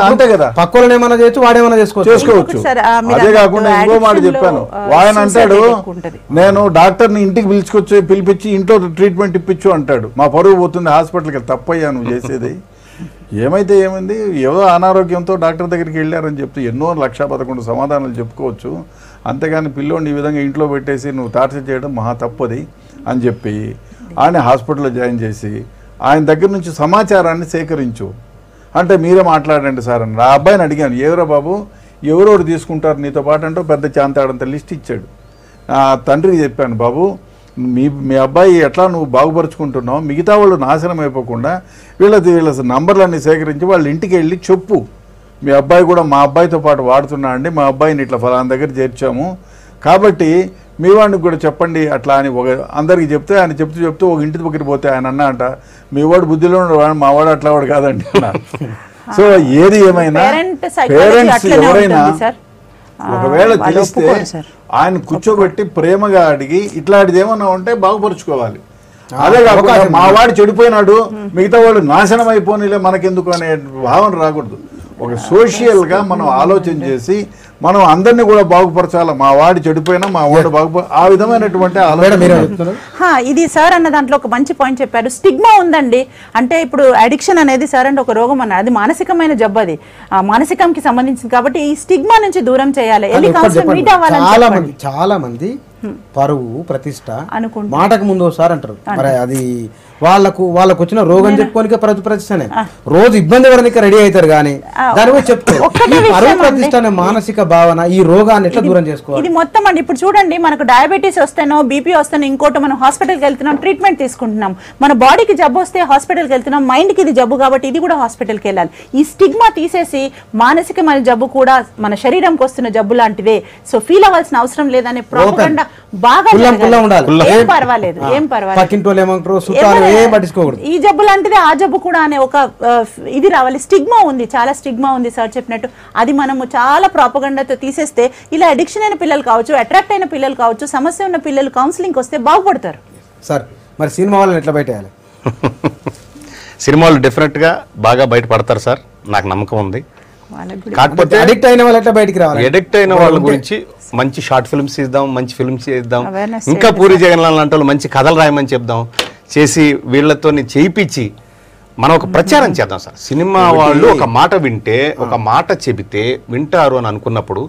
అంతే కదా, పక్కన ఏమైనా చేయొచ్చు, వాడేమైనా చేసుకోవచ్చు. అదే కాకుండా ఇంకో మాట చెప్పాను, ఆయన అంటాడు నేను డాక్టర్ని ఇంటికి పిలిపించి ఇంట్లో ట్రీట్మెంట్ ఇప్పించు అంటాడు, మా పరువు పోతుంది హాస్పిటల్కి. తప్పయ్యా నువ్వు చేసేది. ఏమైతే ఏమైంది, ఏదో అనారోగ్యంతో డాక్టర్ దగ్గరికి వెళ్ళారని చెప్తే ఎన్నో 1,11 సమాధానాలు చెప్పుకోవచ్చు. అంతేగాని పిల్లోడిని ఈ విధంగా ఇంట్లో పెట్టేసి నువ్వు టార్చర్ చేయడం మహా తప్పది అని చెప్పి ఆయన హాస్పిటల్లో జాయిన్ చేసి ఆయన దగ్గర నుంచి సమాచారాన్ని సేకరించు అంటే మీరే మాట్లాడండి సార్ అని. ఆ అబ్బాయిని అడిగాను, ఎవరో బాబు ఎవరెవరు తీసుకుంటారు నీతో పాటు అంటే పెద్ద చాంతాడంత లిస్ట్ ఇచ్చాడు. తండ్రికి చెప్పాను, బాబు మీ అబ్బాయి ఎట్లా నువ్వు బాగుపరుచుకుంటున్నావు, మిగతా వాళ్ళు నాశనం అయిపోకుండా వీళ్ళ నంబర్లన్నీ సేకరించి వాళ్ళ ఇంటికి వెళ్ళి చెప్పు, మీ అబ్బాయి కూడా మా అబ్బాయితో పాటు వాడుతున్నా అండి, మా అబ్బాయిని ఇట్లా ఫలానా దగ్గర చేర్చాము కాబట్టి మీ వాడికి కూడా చెప్పండి అట్లా అని అందరికి చెప్తే ఆయన చెప్తూ ఒక ఇంటి దగ్గరికి పోతే ఆయన అన్న అంట, మీ వాడు బుద్ధిలో ఉన్నవాడు, మా వాడు అట్లా వాడు కాదండి అన్నారు. సో ఏది ఏమైనా పేరెంట్స్ ఎవరైనా ఒకవేళ తెలిస్తే ఆయన కూర్చోబెట్టి ప్రేమగా అడిగి ఇట్లాంటిది ఏమన్నా ఉంటే బాగుపరుచుకోవాలి. అదే కాకుండా మా వాడు చెడిపోయినాడు మిగతా వాడు నాశనం అయిపోయిలే మనకెందుకు అనే భావన రాకూడదు. ఒక సోషియల్గా మనం ఆలోచన చేసి మనం అందరినీ కూడా బాగుపరచాలి, మా వాడు చెడిపోయినా మా వాడు ఆ విధమైనటువంటి ఆలోచన. ఇది సార్ అన్న దాంట్లో ఒక మంచి పాయింట్ చెప్పారు, స్టిగ్మా ఉందండి. అంటే ఇప్పుడు అడిక్షన్ అనేది సార్ అంటే ఒక రోగం అన్నారు, అది మానసికమైన జబ్బు, అది మానసికంకి సంబంధించింది కాబట్టి ఈ స్టిగ్మా నుంచి దూరం చేయాలి. చాలా మంది పరువు ప్రతిష్ట మాటకు ముందు ఒకసారి అంటారు, మరి అది వాళ్ళకు వచ్చిన రోగం చెప్పుకోనికే ప్రతిష్టనే, రోజు ఇబ్బంది పడడానికి రెడీ అవుతారు కానీ దాని గురించి చెప్తారు. పరువు ప్రతిష్ట అనే మానసిక భావన ఈ రోగాన్ని ఎట్లా దూరం చేసుకోవాలి? ఇది మొత్తం అండి. ఇప్పుడు చూడండి, మనకు డయాబెటీస్ వస్తేనో బీపీ వస్తేనో ఇంకోటి మనం హాస్పిటల్కి వెళ్తున్నాం, ట్రీట్మెంట్ తీసుకుంటున్నాం. మన బాడీకి జబ్బు వస్తే హాస్పిటల్కి వెళ్తున్నాం, మైండ్కి ఇది జబ్బు కాబట్టి ఇది కూడా హాస్పిటల్కి వెళ్ళాలి. ఈ స్టిగ్మా తీసేసి మానసికమైన జబ్బు కూడా మన శరీరంకి వస్తున్న జబ్బు లాంటిదే, సో ఫీల్ అవ్వాల్సిన అవసరం లేదనే ప్రోపగండా బాగా ఏం పర్వాలేదు. ఈ జబ్బు లాంటిదే ఆ జబ్బు కూడా అనే ఒక ఇది రావాలి. స్టిగ్మా ఉంది, చాలా స్టిగ్మా ఉంది సార్ చెప్పినట్టు. అది మనము చాలా ప్రాపగండాతో తీసేస్తే ఇలా అడిక్షన్ అయిన పిల్లలు కావచ్చు, అట్రాక్ట్ అయిన పిల్లలు కావచ్చు, సమస్య ఉన్న పిల్లలు కౌన్సిలింగ్ వస్తే బాగుపడతారు. సార్ మరి సినిమా వాళ్ళని ఎట్లా బయటేయాలి? సినిమాలు డెఫినెట్గా బాగా బయటపడతారు సార్, నాకు నమ్మకం ఉంది. కాకపోతే అడిక్ట్ అయిన వాళ్ళు ఎట్లా బయటికి రావాలి? అడిక్ట్ అయిన వాళ్ళ గురించి మంచి షార్ట్ ఫిల్మ్స్ ఇద్దాం, మంచి ఫిల్మ్స్ చేద్దాం, ఇంకా పూరి జగన్నాథ్ లాంటి వాళ్ళు మంచి కథలు రాయమని చెప్దాం, చేసి వీళ్ళతో చేయించి మనం ఒక ప్రచారం చేద్దాం సార్. సినిమా వాళ్ళు ఒక మాట వింటే, ఒక మాట చెబితే వింటారు అని అనుకున్నప్పుడు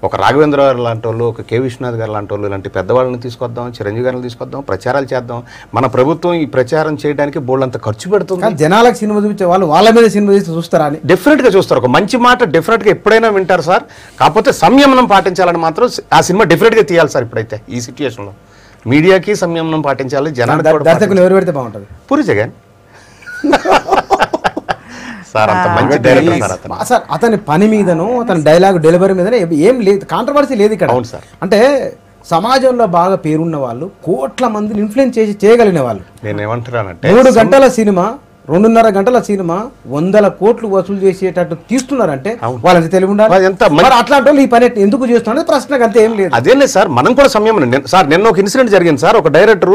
ఒక రాఘవేంద్ర గారు లాంటి వాళ్ళు, ఒక కె విశ్వనాథ్ గారు లాంటి వాళ్ళు ఇలాంటి పెద్దవాళ్ళని తీసుకొద్దాం, చిరంజీవి గారిని తీసుకొద్దాం, ప్రచారాలు చేద్దాం. మన ప్రభుత్వం ఈ ప్రచారం చేయడానికి బోల్డంత ఖర్చు పెడుతుంది. జనాలకు సినిమా చూపించే వాళ్ళు వాళ్ళ మీద సినిమా చూసి చూస్తారా అని డెఫినెట్గా చూస్తారు. ఒక మంచి మాట డెఫినెట్గా ఎప్పుడైనా వింటారు సార్. కాకపోతే సంయమనం పాటించాలని మాత్రం ఆ సినిమా డెఫినెట్గా తీయాలి సార్. ఇప్పుడైతే ఈ సిచ్యువేషన్లో మీడియాకి సంయమనం పాటించాలి, జనానికి. దర్శకులు ఎవరు పెడితే బాగుంటుంది? పూరి జగన్ సార్, అంత మంచి డైరెక్టర్ సార్. అతని పని మీదను, అతని డైలాగ్ డెలివరీ మీదనే ఏం లేదు, కాంట్రవర్సీ లేదు ఇక్కడ. అవును సార్. అంటే సమాజంలో బాగా పేరున్న వాళ్ళు, కోట్ల మందిని ఇన్ఫ్లుయెన్స్ చేయగలిగిన వాళ్ళు. నేను ఏమంటున్నానంటే 3 గంటల సినిమా, 2.5 గంటల సినిమా 100 కోట్లు వసూలు చేసేటట్టు తీస్తున్నారంటే వాళ్ళకి తెలివి ఉండాలి. అట్లాంటి వాళ్ళు ఈ పని ఎందుకు చేస్తున్నారు ప్రశ్నకు అంతే ఏం లేదు. అదే లేదు సార్, మనం కూడా సంయమనం. సార్ నిన్న ఒక ఇన్సిడెంట్ జరిగింది సార్. ఒక డైరెక్టర్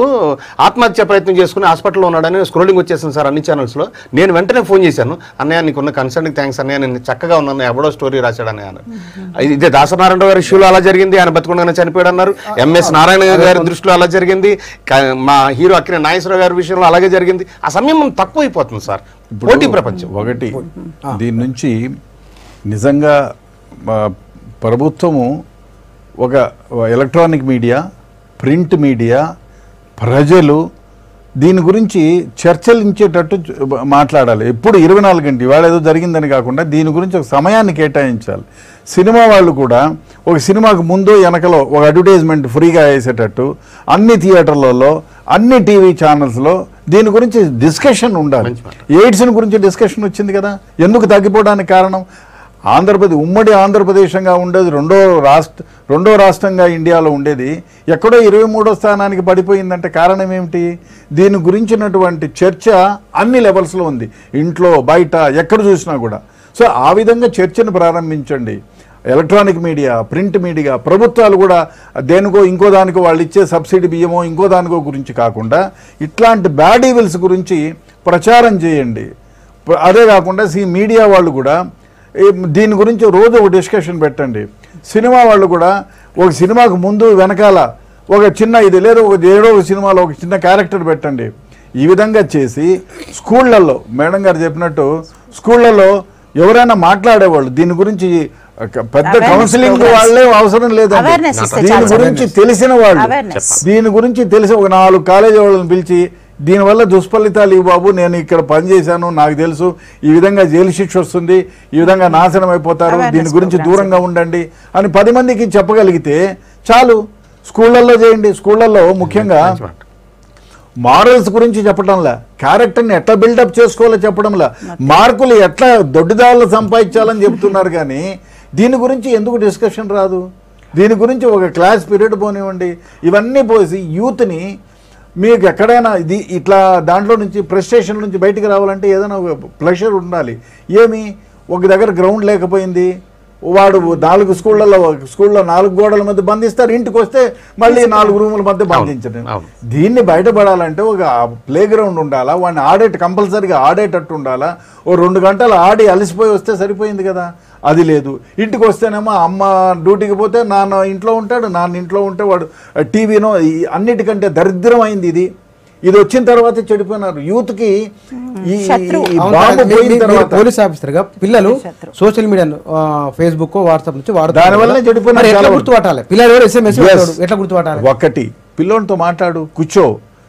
ఆత్మహత్య ప్రయత్నం చేసుకుని హాస్పిటల్లో ఉన్నాడని స్క్రోలింగ్ వచ్చేసింది సార్ అన్ని ఛానల్స్లో. నేను వెంటనే ఫోన్ చేశాను, అన్నయ్య నీకున్న కన్సర్న్కి థ్యాంక్స్ అన్నయ్య, నేను చక్కగా ఉన్నాను, ఎవడో స్టోరీ రాశాడని అన్నారు. ఇదే దాసనారాయణ గారి ఇష్యూలో అలా జరిగింది, ఆయన బతుకుండగానే చనిపోయాడు అన్నారు. ఎంఎస్ నారాయణ గారి దృష్టిలో అలా జరిగింది, మా హీరో అక్కినే నాగేశ్వరరావు గారి విషయంలో అలాగే జరిగింది. ఆ సమయం తక్కువైపోతుంది సార్. పోటీ ప్రపంచం ఒకటి. దీని నుంచి నిజంగా ప్రభుత్వము ఒక ఎలక్ట్రానిక్ మీడియా, ప్రింట్ మీడియా, ప్రజలు దీని గురించి చర్చలించేటట్టు మాట్లాడాలి. ఎప్పుడు 24 గంటలు ఇవాళ ఏదో జరిగిందని కాకుండా దీని గురించి ఒక సమయాన్ని కేటాయించాలి. సినిమా వాళ్ళు కూడా ఒక సినిమాకు ముందు వెనకలో ఒక అడ్వర్టైజ్మెంట్ ఫ్రీగా వేసేటట్టు అన్ని థియేటర్లలో, అన్ని టీవీ ఛానల్స్లో దీని గురించి డిస్కషన్ ఉండాలి. ఎయిడ్స్ గురించి డిస్కషన్ వచ్చింది కదా, ఎందుకు తగ్గిపోవడానికి కారణం? ఆంధ్రప్రదేశ్ ఉమ్మడి ఆంధ్రప్రదేశంగా ఉండేది రెండో రాష్ట్రంగా ఇండియాలో ఉండేది ఎక్కడో 23వ స్థానానికి పడిపోయిందంటే కారణం ఏమిటి? దీని గురించినటువంటి చర్చ అన్ని లెవెల్స్లో ఉంది, ఇంట్లో బయట ఎక్కడ చూసినా కూడా. సో ఆ విధంగా చర్చను ప్రారంభించండి. ఎలక్ట్రానిక్ మీడియా, ప్రింట్ మీడియా, ప్రభుత్వాలు కూడా దేనికో ఇంకో దానికో వాళ్ళు ఇచ్చే సబ్సిడీ బియ్యమో ఇంకో దానికో గురించి కాకుండా ఇట్లాంటి బ్యాడ్ ఈవిల్స్ గురించి ప్రచారం చేయండి. అదే కాకుండా మీడియా వాళ్ళు కూడా దీని గురించి రోజు ఒక డిస్కషన్ పెట్టండి. సినిమా వాళ్ళు కూడా ఒక సినిమాకు ముందు వెనకాల ఒక చిన్న ఇది లేదు, ఏడో ఒక సినిమాలో ఒక చిన్న క్యారెక్టర్ పెట్టండి. ఈ విధంగా చేసి స్కూళ్ళల్లో మేడం గారు చెప్పినట్టు స్కూళ్ళల్లో ఎవరైనా మాట్లాడేవాళ్ళు దీని గురించి పెద్ద కౌన్సిలింగ్ వాళ్ళే అవసరం లేదండి. దీని గురించి తెలిసిన వాళ్ళు, దీని గురించి తెలిసి ఒక 4 కాలేజీ వాళ్ళని పిలిచి దీనివల్ల దుష్ఫలితాలు ఇవి బాబు, నేను ఇక్కడ పనిచేశాను, నాకు తెలుసు, ఈ విధంగా జైలు శిక్ష వస్తుంది, ఈ విధంగా నాశనం అయిపోతారు, దీని గురించి దూరంగా ఉండండి అని 10 మందికి చెప్పగలిగితే చాలు. స్కూళ్ళల్లో చేయండి. స్కూళ్ళల్లో ముఖ్యంగా మారల్స్ గురించి చెప్పడంలా, క్యారెక్టర్ని ఎట్లా బిల్డప్ చేసుకోవాలో చెప్పడంలా, మార్కులు ఎట్లా దొడ్డిదారులు సంపాదించాలని చెప్తున్నారు. కానీ దీని గురించి ఎందుకు డిస్కషన్ రాదు? దీని గురించి ఒక క్లాస్ పీరియడ్ పోనివ్వండి. ఇవన్నీ పోసి యూత్ని మీకు ఎక్కడైనా ఇది ఇట్లా దాంట్లో నుంచి ఫ్రస్ట్రేషన్ నుంచి బయటికి రావాలంటే ఏదైనా ప్రెషర్ ఉండాలి. ఏమి ఒక దగ్గర గ్రౌండ్ లేకపోయింది, వాడు 4 స్కూళ్ళలో 4 గోడల మధ్య బంధిస్తారు, ఇంటికి వస్తే మళ్ళీ 4 రూముల మధ్య బంధించడం. దీన్ని బయటపడాలంటే ఒక ప్లే గ్రౌండ్ ఉండాలా, వాడిని కంపల్సరీగా ఆడేటట్టు ఉండాలా. ఓ 2 గంటలు ఆడి అలసిపోయి వస్తే సరిపోయింది కదా. అది లేదు. ఇంటికి వస్తేనేమో అమ్మ డ్యూటీకి పోతే నాన్న ఇంట్లో ఉంటాడు, నాన్న ఇంట్లో ఉంటే వాడు టీవీనో. అన్నిటికంటే దరిద్రం అయింది ఇది. ఇది వచ్చిన తర్వాత చెడిపోయినారు యూత్కి. పోలీస్ ఆఫీసర్ గా పిల్లలు సోషల్ మీడియా ఫేస్బుక్ వాట్సాప్ నుంచి దానివల్ల చెడిపోయినారు. ఎట్లా గుర్తుపట్టాలి పిల్లలు? SMS ఎట్లా గుర్తుపట్టాలి? ఒకటి, పిల్లోనితో మాట్లాడు, కూర్చో,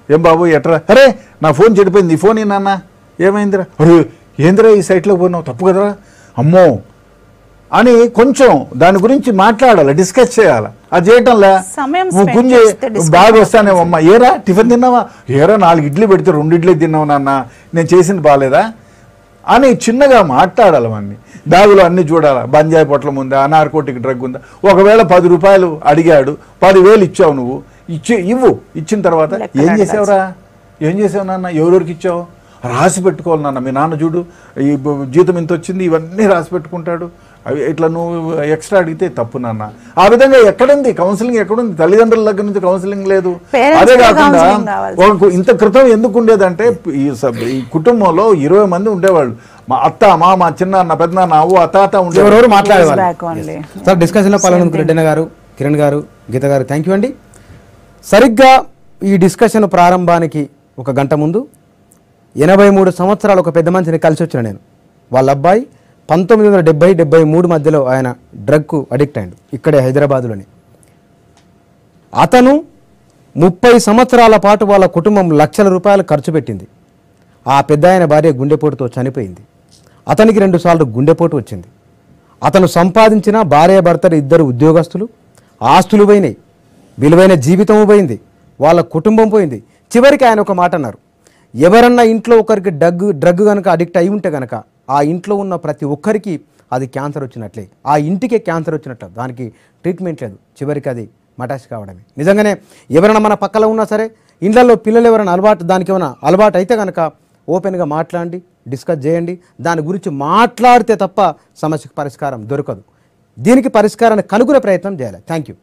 ఏం బాబు ఎట్రా, అరే నా ఫోన్ చెడిపోయింది, ఈ ఫోన్ నాన్న ఏమైందిరా, అరే ఏందిరా ఈ సైట్లోకి పోయినావు, తప్పు కదరా, అమ్మో అని కొంచెం దాని గురించి మాట్లాడాలి, డిస్కస్ చేయాలి. అది చేయటంలే గుంజి బాగా వస్తానేమో, అమ్మ ఏరా టిఫిన్ తిన్నావా, ఏరా 4 ఇడ్లీ పెడితే 2 ఇడ్లీ తిన్నావు నాన్న, నేను చేసింది బాగాలేదా అని చిన్నగా మాట్లాడాలి. అన్నీ బ్యాగులో అన్నీ చూడాలి. బంజాయి పొట్లం ఉందా, నార్కోటిక్ డ్రగ్ ఉందా. ఒకవేళ 10 రూపాయలు అడిగాడు, 10,000 ఇచ్చావు, నువ్వు ఇచ్చిన తర్వాత ఏం చేసావు నాన్న, ఎవరెవరికి ఇచ్చావు రాసి పెట్టుకోవాలి నాన్న. మీ నాన్న చూడు ఈ జీతం ఇంత వచ్చింది, ఇవన్నీ రాసి పెట్టుకుంటాడు. అవి ఇట్లా నువ్వు ఎక్స్ట్రా అడిగితే తప్పు నాన్న. ఆ విధంగా ఎక్కడుంది కౌన్సిలింగ్? ఎక్కడుంది? తల్లిదండ్రుల దగ్గర నుంచి కౌన్సిలింగ్ లేదు. అదే కాకుండా ఇంత క్రితం ఎందుకు ఉండేదంటే ఈ కుటుంబంలో 20 మంది ఉండేవాళ్ళు. మా అత్త, మామ, చిన్న, పెద్దనాన్న, అవ్వ, తాత ఉండేవారు, మాట్లాడేవాళ్ళు. సార్ డిస్కషన్లో పాల్గొన్న రెడ్డి గారు, కిరణ్ గారు, గీత గారు, థ్యాంక్ యూ అండి. సరిగ్గా ఈ డిస్కషన్ ప్రారంభానికి 1 గంట ముందు 83 సంవత్సరాలు ఒక పెద్ద మనిషిని కలిసి వచ్చిన నేను. వాళ్ళ అబ్బాయి 1970-73 మధ్యలో ఆయన డ్రగ్కు అడిక్ట్ అయ్యాడు, ఇక్కడే హైదరాబాదులోని. అతను 30 సంవత్సరాల పాటు వాళ్ళ కుటుంబం లక్షల రూపాయలు ఖర్చు పెట్టింది. ఆ పెద్ద ఆయన భార్య గుండెపోటుతో చనిపోయింది. అతనికి 2 సార్లు గుండెపోటు వచ్చింది. అతను సంపాదించిన భార్యాభర్తలు 2 ఉద్యోగస్తులు, ఆస్తులు పోయినాయి, విలువైన జీవితం పోయింది, వాళ్ళ కుటుంబం పోయింది. చివరికి ఆయన ఒక మాట అన్నారు, ఎవరన్నా ఇంట్లో ఒకరికి డ్రగ్ కనుక అడిక్ట్ అయి ఉంటే కనుక ఆ ఇంట్లో ఉన్న ప్రతి ఒక్కరికి అది క్యాన్సర్ వచ్చినట్లే, ఆ ఇంటికే క్యాన్సర్ వచ్చినట్లు, దానికి ట్రీట్మెంట్ లేదు, చివరికి అది మటాష్ కావడమే. నిజంగానే ఎవరైనా మన పక్కలో ఉన్నా సరే, ఇళ్లలో పిల్లలు ఎవరైనా దానికి ఏమైనా అలవాటు అయితే కనుక ఓపెన్గా మాట్లాడండి, డిస్కస్ చేయండి. దాని గురించి మాట్లాడితే తప్ప సమస్యకు పరిష్కారం దొరకదు. దీనికి పరిష్కారాన్ని కనుగొనే ప్రయత్నం చేయాలి. Thank you.